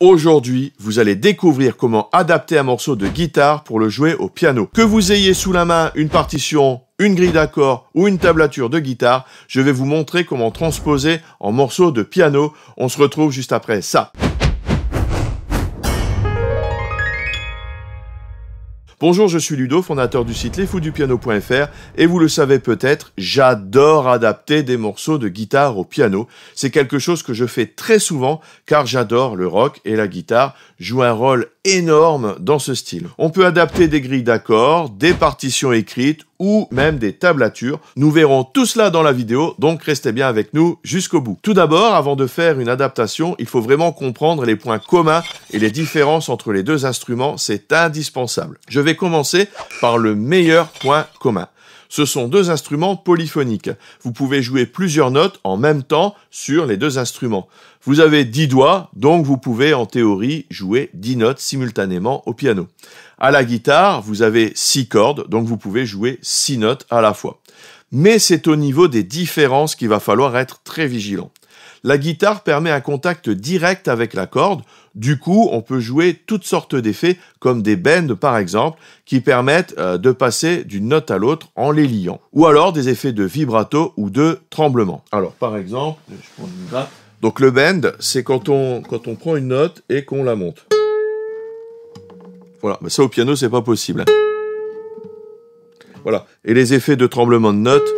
Aujourd'hui, vous allez découvrir comment adapter un morceau de guitare pour le jouer au piano. Que vous ayez sous la main une partition, une grille d'accords ou une tablature de guitare, je vais vous montrer comment transposer en morceau de piano. On se retrouve juste après ça. Bonjour, je suis Ludo, fondateur du site lesfoudupiano.fr et vous le savez peut-être, j'adore adapter des morceaux de guitare au piano. C'est quelque chose que je fais très souvent car j'adore le rock et la guitare joue un rôle énorme dans ce style. On peut adapter des grilles d'accords, des partitions écrites ou même des tablatures. Nous verrons tout cela dans la vidéo, donc restez bien avec nous jusqu'au bout. Tout d'abord, avant de faire une adaptation, il faut vraiment comprendre les points communs et les différences entre les deux instruments, c'est indispensable. Je vais commencer par le meilleur point commun. Ce sont deux instruments polyphoniques. Vous pouvez jouer plusieurs notes en même temps sur les deux instruments. Vous avez 10 doigts, donc vous pouvez en théorie jouer 10 notes simultanément au piano. À la guitare, vous avez 6 cordes, donc vous pouvez jouer 6 notes à la fois. Mais c'est au niveau des différences qu'il va falloir être très vigilant. La guitare permet un contact direct avec la corde, du coup on peut jouer toutes sortes d'effets comme des bends par exemple qui permettent de passer d'une note à l'autre en les liant. Ou alors des effets de vibrato ou de tremblement. Alors par exemple, je prends une gratte. Donc le bend c'est quand on prend une note et qu'on la monte. Voilà, mais ça au piano c'est pas possible. Voilà, et les effets de tremblement de notes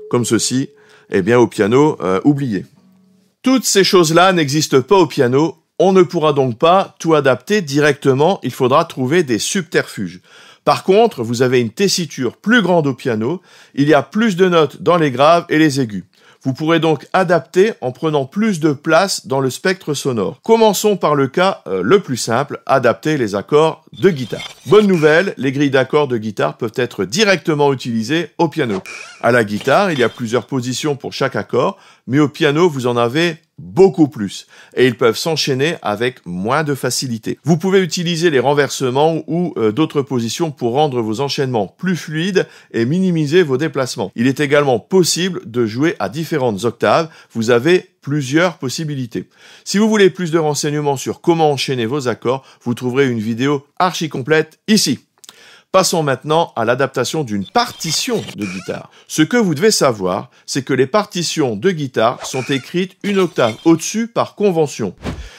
comme ceci, eh bien au piano, oubliez. Toutes ces choses-là n'existent pas au piano, on ne pourra donc pas tout adapter directement, il faudra trouver des subterfuges. Par contre, vous avez une tessiture plus grande au piano, il y a plus de notes dans les graves et les aigus. Vous pourrez donc adapter en prenant plus de place dans le spectre sonore. Commençons par le cas le plus simple, adapter les accords de guitare. Bonne nouvelle, les grilles d'accords de guitare peuvent être directement utilisées au piano. À la guitare, il y a plusieurs positions pour chaque accord, mais au piano, vous en avez beaucoup plus, et ils peuvent s'enchaîner avec moins de facilité. Vous pouvez utiliser les renversements ou d'autres positions pour rendre vos enchaînements plus fluides et minimiser vos déplacements. Il est également possible de jouer à différentes octaves, vous avez plusieurs possibilités. Si vous voulez plus de renseignements sur comment enchaîner vos accords, vous trouverez une vidéo archi complète ici. Passons maintenant à l'adaptation d'une partition de guitare. Ce que vous devez savoir, c'est que les partitions de guitare sont écrites une octave au-dessus par convention.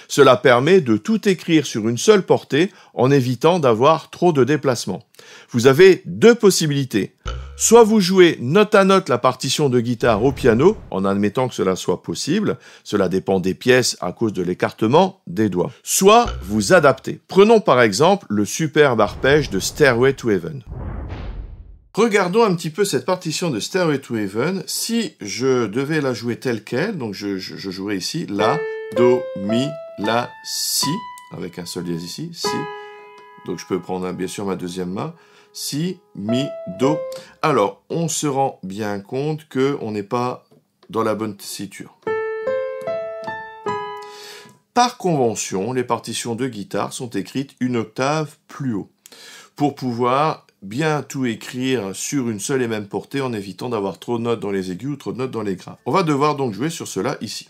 Cela permet de tout écrire sur une seule portée en évitant d'avoir trop de déplacements. Vous avez deux possibilités. Soit vous jouez note à note la partition de guitare au piano, en admettant que cela soit possible, cela dépend des pièces à cause de l'écartement des doigts. Soit vous adaptez. Prenons par exemple le superbe arpège de Stairway to Heaven. Regardons un petit peu cette partition de Stairway to Heaven. Si je devais la jouer telle qu'elle, donc je jouerais ici La, Do, Mi, La, Si, avec un sol dièse ici, Si. Donc je peux prendre bien sûr ma deuxième main. Si, Mi, Do. Alors, on se rend bien compte qu'on n'est pas dans la bonne tessiture. Par convention, les partitions de guitare sont écrites une octave plus haut pour pouvoir bien tout écrire sur une seule et même portée en évitant d'avoir trop de notes dans les aigus ou trop de notes dans les graves. On va devoir donc jouer sur cela ici.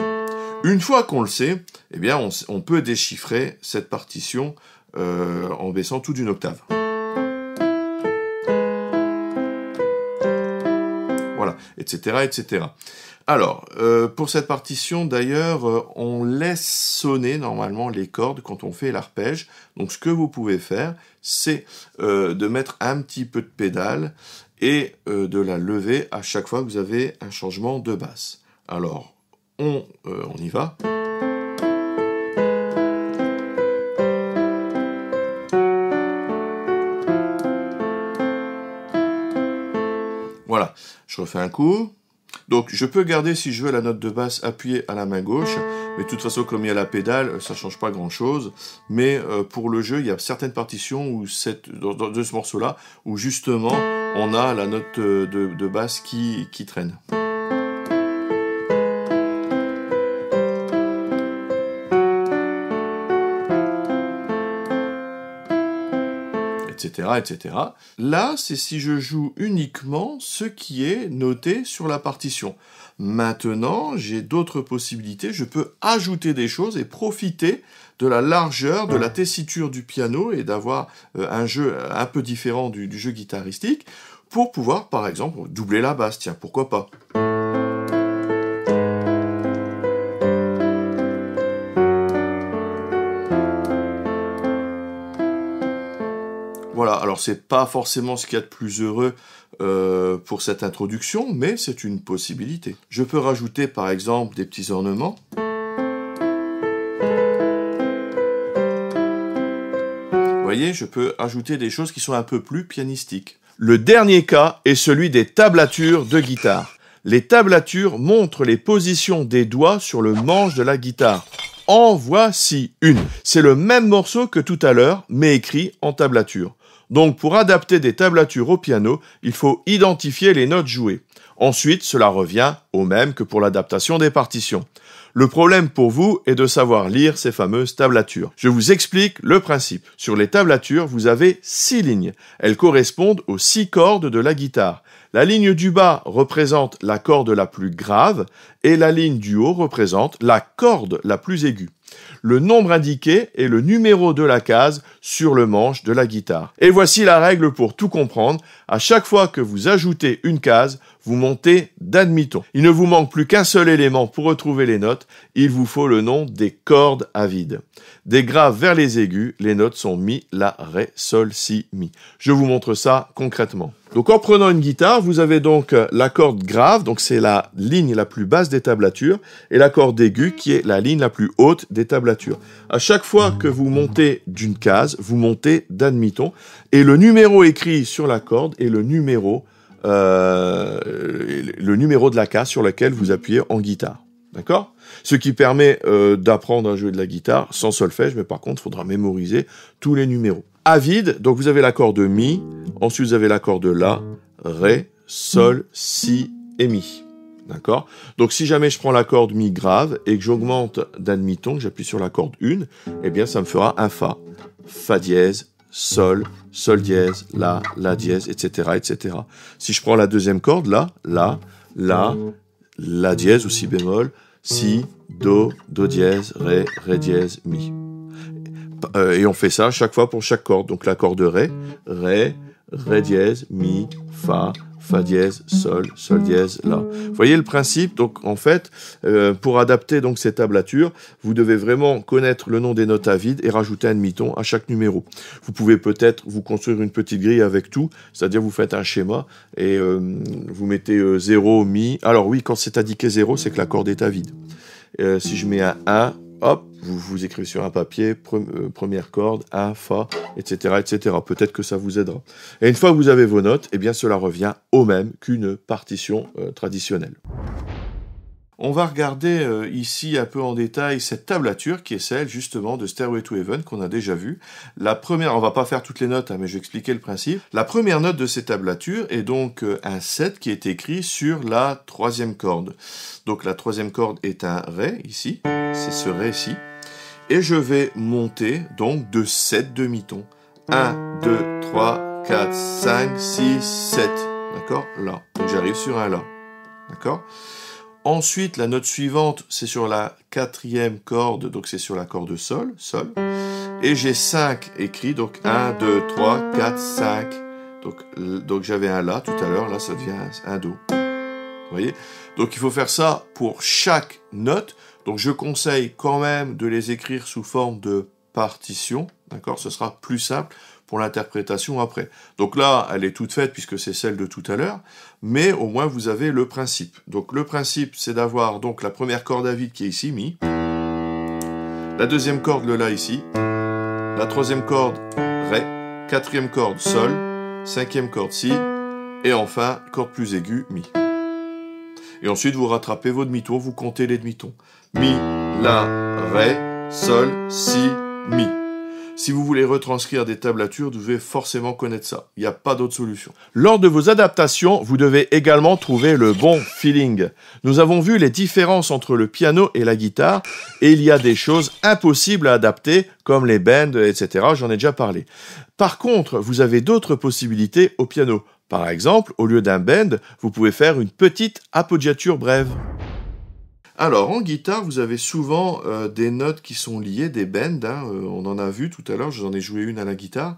Une fois qu'on le sait, eh bien on peut déchiffrer cette partition en baissant tout d'une octave. Voilà, etc., etc. Alors, pour cette partition, d'ailleurs, on laisse sonner normalement les cordes quand on fait l'arpège. Donc, ce que vous pouvez faire, c'est de mettre un petit peu de pédale et de la lever à chaque fois que vous avez un changement de basse. Alors, on y va. Voilà, je refais un coup. Donc je peux garder si je veux la note de basse appuyée à la main gauche, mais de toute façon comme il y a la pédale, ça ne change pas grand chose. Mais pour le jeu, il y a certaines partitions où de ce morceau-là, où justement on a la note de basse qui traîne. etc., etc. Là, c'est si je joue uniquement ce qui est noté sur la partition. Maintenant, j'ai d'autres possibilités. Je peux ajouter des choses et profiter de la largeur, de la tessiture du piano et d'avoir un jeu un peu différent du jeu guitaristique pour pouvoir, par exemple, doubler la basse. Tiens, pourquoi pas ? Voilà, alors c'est pas forcément ce qu'il y a de plus heureux pour cette introduction, mais c'est une possibilité. Je peux rajouter par exemple des petits ornements. Vous voyez, je peux ajouter des choses qui sont un peu plus pianistiques. Le dernier cas est celui des tablatures de guitare. Les tablatures montrent les positions des doigts sur le manche de la guitare. En voici une. C'est le même morceau que tout à l'heure, mais écrit en tablature. Donc, pour adapter des tablatures au piano, il faut identifier les notes jouées. Ensuite, cela revient au même que pour l'adaptation des partitions. Le problème pour vous est de savoir lire ces fameuses tablatures. Je vous explique le principe. Sur les tablatures, vous avez 6 lignes. Elles correspondent aux 6 cordes de la guitare. La ligne du bas représente la corde la plus grave et la ligne du haut représente la corde la plus aiguë. Le nombre indiqué est le numéro de la case sur le manche de la guitare. Et voici la règle pour tout comprendre. À chaque fois que vous ajoutez une case, vous montez d'un demi-ton. Il ne vous manque plus qu'un seul élément pour retrouver les notes. Il vous faut le nom des cordes à vide. Des graves vers les aigus, les notes sont mi, la, ré, sol, si, mi. Je vous montre ça concrètement. Donc en prenant une guitare, vous avez donc la corde grave, donc c'est la ligne la plus basse des tablatures, et la corde aiguë qui est la ligne la plus haute des tablatures. À chaque fois que vous montez d'une case, vous montez d'un demi-ton, et le numéro écrit sur la corde est le numéro de la case sur laquelle vous appuyez en guitare. D'accord ? Ce qui permet d'apprendre à jouer de la guitare sans solfège, mais par contre, il faudra mémoriser tous les numéros. À vide, donc vous avez l'accord de mi, ensuite vous avez l'accord de la, ré, sol, si et mi. D'accord ? Donc si jamais je prends la corde mi grave et que j'augmente d'un demi-ton, que j'appuie sur la corde 1, eh bien ça me fera un fa. Fa dièse, sol, sol dièse, la dièse, etc., etc. Si je prends la deuxième corde, la dièse ou si bémol, si, do dièse, ré dièse, mi. Et on fait ça chaque fois pour chaque corde. Donc l'accord de ré dièse, mi, fa dièse, sol dièse, la. Vous voyez le principe? Donc en fait, pour adapter donc ces tablatures, vous devez vraiment connaître le nom des notes à vide et rajouter un demi-ton à chaque numéro. Vous pouvez peut-être vous construire une petite grille avec tout, c'est-à-dire vous faites un schéma et vous mettez 0, mi. Alors oui, quand c'est indiqué 0, c'est que la corde est à vide. Si je mets un 1, hop, vous écrivez sur un papier, première corde, un, fa, etc., etc. Peut-être que ça vous aidera. Et une fois que vous avez vos notes, eh bien cela revient au même qu'une partition traditionnelle. On va regarder ici un peu en détail cette tablature qui est celle justement de Stairway to Heaven qu'on a déjà vue. La première, on va pas faire toutes les notes, hein, mais je vais expliquer le principe. La première note de cette tablature est donc un 7 qui est écrit sur la troisième corde. Donc la troisième corde est un Ré ici, c'est ce Ré-ci. Et je vais monter donc de 7 demi-tons. 1, 2, 3, 4, 5, 6, 7. D'accord? Là. Donc j'arrive sur un La. D'accord? Ensuite, la note suivante, c'est sur la quatrième corde, donc c'est sur la corde Sol. Et j'ai 5 écrits, donc 1, 2, 3, 4, 5. Donc j'avais un La tout à l'heure, là ça devient un Do. Vous voyez? Donc il faut faire ça pour chaque note. Donc je conseille quand même de les écrire sous forme de partition. D'accord? Ce sera plus simple pour l'interprétation après. Donc là, elle est toute faite puisque c'est celle de tout à l'heure, mais au moins vous avez le principe. Donc le principe, c'est d'avoir donc la première corde à vide qui est ici, Mi, la deuxième corde, le La ici, la troisième corde, Ré, quatrième corde, Sol, cinquième corde, Si, et enfin, corde plus aiguë, Mi. Et ensuite, vous rattrapez vos demi-tons, vous comptez les demi-tons. Mi, La, Ré, Sol, Si, Mi. Si vous voulez retranscrire des tablatures, vous devez forcément connaître ça. Il n'y a pas d'autre solution. Lors de vos adaptations, vous devez également trouver le bon feeling. Nous avons vu les différences entre le piano et la guitare, et il y a des choses impossibles à adapter, comme les bends, etc. J'en ai déjà parlé. Par contre, vous avez d'autres possibilités au piano. Par exemple, au lieu d'un bend, vous pouvez faire une petite appoggiature brève. Alors, en guitare, vous avez souvent des notes qui sont liées, des bends, on en a vu tout à l'heure, j'en ai joué une à la guitare.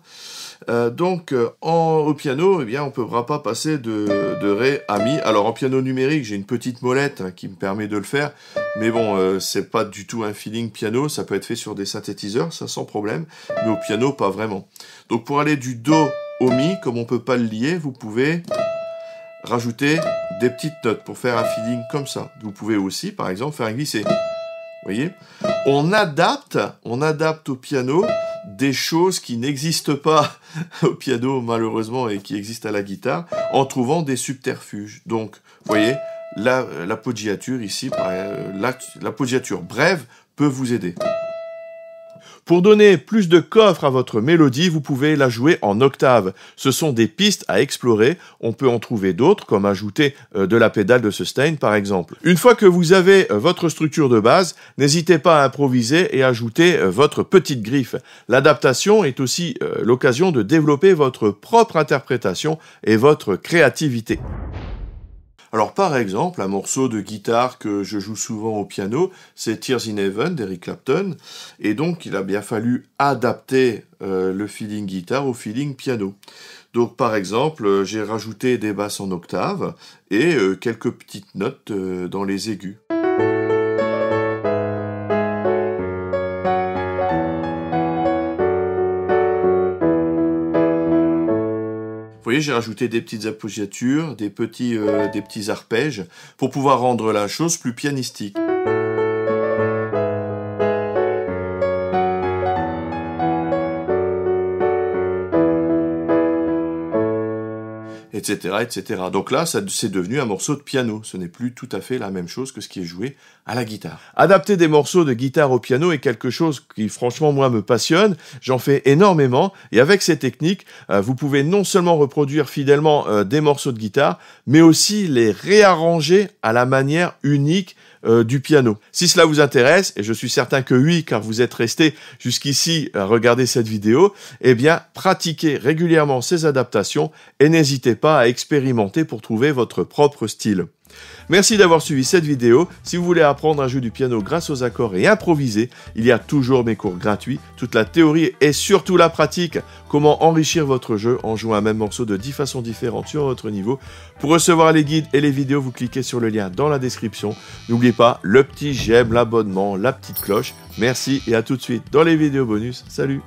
Au piano, eh bien, on ne pourra pas passer de Ré à Mi. Alors, en piano numérique, j'ai une petite molette qui me permet de le faire, mais bon, c'est pas du tout un feeling piano, ça peut être fait sur des synthétiseurs, ça sans problème, mais au piano, pas vraiment. Donc, pour aller du Do au Mi, comme on ne peut pas le lier, vous pouvez rajouter des petites notes pour faire un feeling comme ça. Vous pouvez aussi, par exemple, faire un glisser. Vous voyez ? On adapte au piano des choses qui n'existent pas au piano, malheureusement, et qui existent à la guitare, en des subterfuges. Donc, vous voyez, l'appoggiature ici, l'appoggiature brève peut vous aider. Pour donner plus de coffre à votre mélodie, vous pouvez la jouer en octave. Ce sont des pistes à explorer. On peut en trouver d'autres, comme ajouter de la pédale de sustain, par exemple. Une fois que vous avez votre structure de base, n'hésitez pas à improviser et ajouter votre petite griffe. L'adaptation est aussi l'occasion de développer votre propre interprétation et votre créativité. Alors par exemple, un morceau de guitare que je joue souvent au piano, c'est Tears in Heaven d'Eric Clapton, et donc il a bien fallu adapter le feeling guitare au feeling piano. Donc par exemple, j'ai rajouté des basses en octave et quelques petites notes dans les aigus. Vous voyez, j'ai rajouté des petites appoggiatures, des petits arpèges, pour pouvoir rendre la chose plus pianistique. Etc., etc. Donc là, c'est devenu un morceau de piano. Ce n'est plus tout à fait la même chose que ce qui est joué à la guitare. Adapter des morceaux de guitare au piano est quelque chose qui, franchement, moi, me passionne. J'en fais énormément. Et avec ces techniques, vous pouvez non seulement reproduire fidèlement des morceaux de guitare, mais aussi les réarranger à la manière unique du piano. Si cela vous intéresse, et je suis certain que oui, car vous êtes resté jusqu'ici à regarder cette vidéo, eh bien, pratiquez régulièrement ces adaptations et n'hésitez pas à expérimenter pour trouver votre propre style. Merci d'avoir suivi cette vidéo. Si vous voulez apprendre à jouer du piano grâce aux accords et improviser, il y a toujours mes cours gratuits, toute la théorie et surtout la pratique. Comment enrichir votre jeu en jouant un même morceau de 10 façons différentes sur votre niveau. Pour recevoir les guides et les vidéos, vous cliquez sur le lien dans la description. N'oubliez pas le petit j'aime, l'abonnement, la petite cloche. Merci et à tout de suite dans les vidéos bonus. Salut!